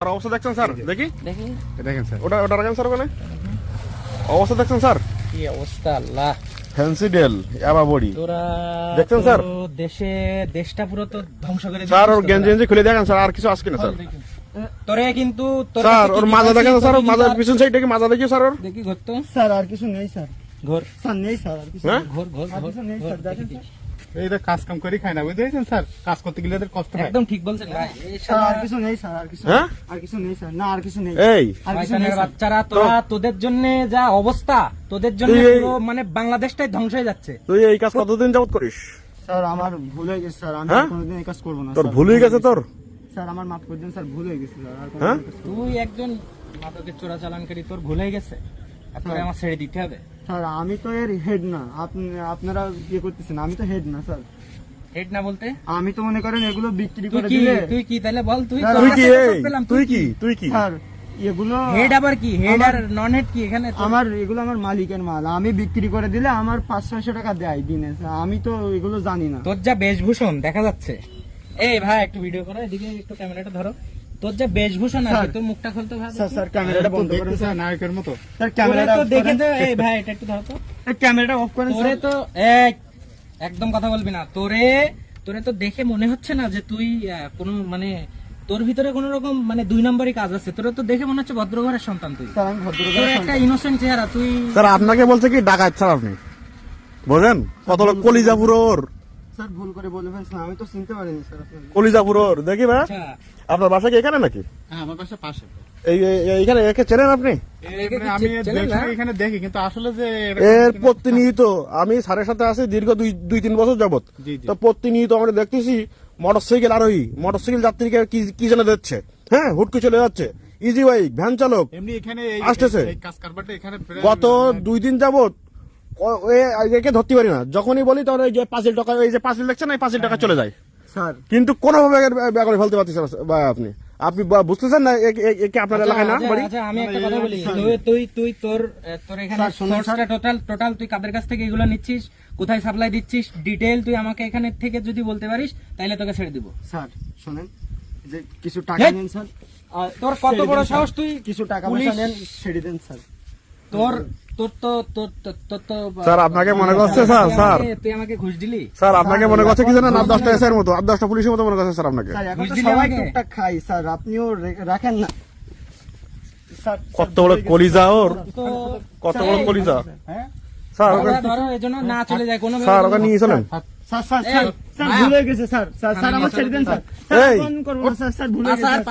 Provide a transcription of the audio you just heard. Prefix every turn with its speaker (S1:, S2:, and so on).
S1: আর অবস্থা দেখছেন স্যার? দেখি
S2: দেখি
S1: দেখেন স্যার, ওটা রাখেন স্যার ওখানে। অবস্থা দেখছেন স্যার?
S2: কি অবস্থা আল্লাহ।
S1: ফ্যান্সি ডেল এবা বডি
S2: তোরা
S1: দেখছেন স্যার?
S2: দেশটা পুরো তো ধ্বংস করে
S1: স্যার ওর গেঞ্জি খুলে দেখেন স্যার, আর কিছু আসছে না স্যার।
S2: তোরে কিন্তু
S1: স্যার ওর মাজা দেখেন স্যার, ওর মাজার পিছন সাইডে কি মাজা দেখি স্যার ওর?
S2: দেখি ঘর তো
S3: স্যার আর কিছু নেই স্যার।
S2: ঘর
S3: স্যার নেই স্যার আর কিছু
S1: হ্যাঁ?
S3: নেই।
S2: ঘর ঘর
S3: আর
S2: ঘর
S3: কিছু নেই স্যার, দেখেন স্যার।
S4: এই তো কাজ কাম করে খায় না, বুঝতে স্যার? কাজ করতে গেলে এদের কষ্ট হয়।
S2: একদম ঠিক বলছেন ভাই। এই
S3: স্যার আর কিছু নেই স্যার, আর কিছু
S1: হ্যাঁ?
S3: আর কিছু নেই স্যার, না আর কিছু নেই।
S1: এই
S3: আর কিছু নেই
S2: শয়তানের
S3: স্যার।
S2: বাচ্চারা তোরা, তোদের জন্য যা অবস্থা, তোদের জন্য
S1: এই-
S2: পুরো মানে বাংলাদেশটাই ধ্বংস হয়ে যাচ্ছে।
S1: তুই এই কাজ কতদিন যাবত করিস?
S3: স্যার আমার ভুল হয়ে গেছে স্যার, আমি
S1: হ্যাঁ?
S3: আর কোনোদিন এই কাজ করবো না
S1: তোর
S3: স্যার।
S1: ভুল হয়ে গেছে তোর?
S3: স্যার আমার মাফ করে দিন স্যার, ভুল হয়ে গেছে স্যার, আর কোনোদিন
S1: হ্যাঁ?
S3: এই কাজ করবো না।
S2: তুই একজন মাদকের চোরাচালানকারী, তোর ভুল হয়ে গেছে, আর তোরে আমার ছেড়ে দিতে হবে।
S3: স্যার আমি তো এর হেড না, আপনারা ইয়ে করতেছেন, আমি তো হেড না স্যার।
S2: হেড না বলতে
S3: আমি তো মনে করেন এগুলো বিক্রি
S2: তুই
S3: করে
S2: কি?
S3: দিলে
S2: তুই কি তাহলে বল, তুই
S3: স্যার,
S2: তোর
S1: তুই
S2: কাছে
S1: কি?
S2: তো
S1: এই
S2: সব পেলাম,
S1: তুই কি? তুই কি?
S3: স্যার এগুলো
S2: হেড আবার কি? হেড আর নন হেড কি এখানে?
S3: এগুলো আমার মালিকের মাল, আমি বিক্রি করে দিলে আমার 500-600 টাকা দেয় দিনে, স্যার, আমি তো এগুলো জানি না।
S2: তোর যা বেশভূষণ দেখা যাচ্ছে, এই ভাই একটু ভিডিও করো, এদিকে একটু ক্যামেরাটা ধরো। তোর যা বেশভূষণ আছে,
S3: স্যার,
S2: তোর মুখটা খুলতে ভাই।
S3: স্যার স্যার ক্যামেরাটা বন্ধ করেন
S4: দেখতে
S3: স্যার।
S4: নায়কের মতো।
S3: স্যার
S2: তোরে
S3: ক্যামেরাটা
S2: তো
S3: অফ
S2: দেখে
S3: করেন।
S2: তো, এই ভাই এটা একটু ধরো তো।
S3: স্যার, ক্যামেরাটা অফ করেন
S2: তোরে
S3: স্যার।
S2: তো একদম কথা বলবি না। তোরে তো দেখে মনে হচ্ছে না যে তুই কোনো মানে তোর ভিতরে কোন রকম মানে 2 নম্বরই কাজ আছে। তোরে তো দেখে মনে হচ্ছে ভদ্র ঘরের সন্তান তুই।
S3: স্যার আমি ভদ্র
S2: তোর একটা ইনোসেন্ট চেহারা তুই।
S1: স্যার আপনাকে বলছে কি ডাকাত স্যার আপনি? বোঝেন কত লোক কলিজাপুরোর,
S3: স্যার ভুল করে বলবেন স্যার, আমি তো চিনতে পারিনি স্যার আপনাকে।
S1: কলিজাপুরোর। দেখি ভাই
S2: আচ্ছা,
S1: আপনার বাসা কি এখানে নাকি?
S4: হ্যাঁ, আমার বাসা পাশে।
S1: এইখানে একে চেনেন আপনি?
S4: মানে আমি এখানে দেখি, কিন্তু আসলে যে
S1: এর প্রতিনিয়ত আমি স্যারের সাথে আছি দীর্ঘ 2-3 বছর যাবত।
S4: জি, জি।
S1: তো প্রতিনিয়ত আমরা দেখতেছি মোটরসাইকেল আরোহী, মোটরসাইকেল যাত্রীকে কি যেন দিচ্ছে, হ্যাঁ হুটকে চলে যাচ্ছে। ইজি বাইক ভ্যান চালক
S4: এমনি এখানে
S1: আসতেছে।
S4: এই কাজ কারবারটা এখানে
S1: গত 2 দিন যাবত একে ধরতে পারি না। যখনই বলি তখন এই যে 5 টাকা, এই যে 5 দেখছেন, এই 5 টাকা চলে যায়,
S3: স্যার
S1: কিন্তু কোনোভাবে ব্যাপারে ফেলতে পারতেছেন না ভাই। আপনি বুঝতেছেন না একে আপনার এলাকায় না বাড়ি?
S2: আচ্ছা, আমি একটা কথা বলি। তুই তোর এখানে
S3: স্যার, শুনুন,
S2: সোর্সটা টোটাল তুই কাদের কাছ থেকে এগুলো নিচ্ছিস, কোথায় সাপ্লাই দিচ্ছিস, ডিটেইল তুই আমাকে এখানে থেকে যদি বলতে পারিস তাহলে তোকে ছেড়ে দিব।
S3: স্যার শোনেন, যে কিছু টাকা
S2: হেই!
S3: নেন স্যার,
S2: আর তোর কত
S3: ছেড়ে
S2: বড়
S3: দেন,
S2: সাহস
S3: স্যার।
S2: তুই?
S3: কিছু টাকা
S2: পুলিশ-
S3: পয়সা নেন, ছেড়ে দেন স্যার।
S2: তোর তো
S1: স্যার, আপনাকে মনে করছে স্যার?
S2: তুই আমাকে ঘুষ দিলি?
S1: স্যার আপনাকে মনে করছে কি জানেন? 8-10টা এসআইয়ের মতো, 8-10টা পুলিশের মতো মনে করছে স্যার আপনাকে।
S3: স্যার এখন তো
S2: বুঝলি
S3: সবাই
S2: আমাকে?
S3: টুকটাক খাই স্যার, আপনিও রাখেন না স্যার।
S1: কত বড় কলিজা ওর,
S2: তো
S1: কত বড় কলিজা।
S3: হ্যাঁ
S1: স্যার
S2: ধরো,
S1: ওকে,
S2: ধরো, এজন্য না চলে যায় কোনো
S1: স্যার ওকে নিয়ে চলেন।
S3: স্যার স্যার স্যার
S2: এই,
S3: স্যার
S2: ভাইয়া।
S3: ভুল হয়ে গেছে স্যার, স্যার স্যার আমার ছেড়ে দেন স্যার,
S1: এই,
S3: ফোন করবো না স্যার, স্যার ভুল হয়ে গেছে
S2: আচ্ছা,
S3: স্যার।